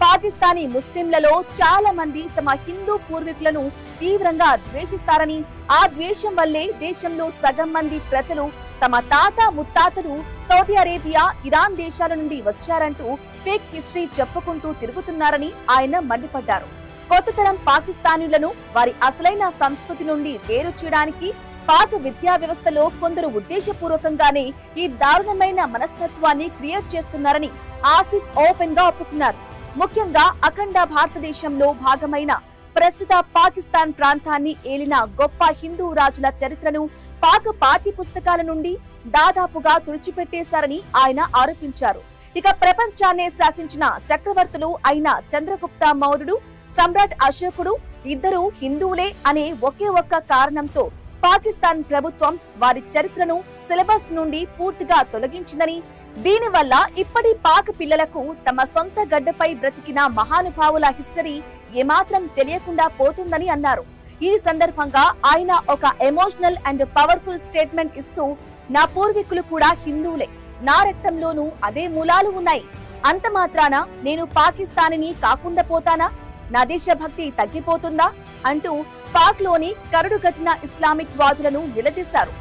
పాకిస్తానీ ముస్లింలలో చాలా మంది తమ హిందూ పూర్వీకులను తీవ్రంగా ద్వేషిస్తారని, ఆ ద్వేషం వల్లే దేశంలో సగం మంది ప్రజలు తమ తాత ముత్తాతలు సౌదీ అరేబియా, ఇరాన్ దేశాల నుండి వచ్చారంటూ ఫేక్ హిస్టరీ చెప్పుకుంటూ తిరుగుతున్నారని ఆయన మండిపడ్డారు. కొత్త తరం పాకిస్తానీలను వారి అసలైన సంస్కృతి నుండి వేరు చేయడానికి పాక్ విద్యా వ్యవస్థలో కొందరు ఉద్దేశపూర్వకంగానే ఈ దారుణమైన మనస్తత్వాన్ని క్రియేట్ చేస్తున్నారని ఆసిఫ్ ఓపెన్ గా ఒప్పుకున్నారు. ముఖ్యంగా అఖండ భారతదేశంలో భాగమైన ప్రస్తుత పాకిస్తాన్ ప్రాంతాన్ని ఏలిన గొప్ప హిందూ రాజుల చరిత్రను పాక్ పాఠ్య పుస్తకాల నుండి దాదాపుగా తుడిచిపెట్టేశారని ఆయన ఆరోపించారు. ఇక ప్రపంచాన్నే శాసించిన చక్రవర్తులు అయిన చంద్రగుప్త మౌర్యుడు, సమ్రాట్ అశోకుడు ఇద్దరు హిందువులే అనే ఒకే ఒక్క కారణంతో పాకిస్తాన్ ప్రభుత్వం వారి చరిత్రను సిలబస్ నుండి పూర్తిగా తొలగించిందని, దీనివల్ల ఇప్పటి పాక్ పిల్లలకు తమ సొంత గడ్డపై బ్రతికిన మహానుభావుల హిస్టరీ ఏమాత్రం తెలియకుండా పోతుందని అన్నారు. ఈ సందర్భంగా ఆయన ఒక ఎమోషనల్ అండ్ పవర్ఫుల్ స్టేట్మెంట్ ఇస్తూ, నా పూర్వీకులు కూడా హిందువులే, నా రక్తంలోనూ అదే మూలాలు ఉన్నాయి, అంత మాత్రాన నేను పాకిస్తానీని కాకుండా పోతానా, నా దేశభక్తి తగ్గిపోతుందా అంటూ పాక్ లోని కరడుగట్టిన ఇస్లామిక్ వాదులను నిలదీశారు.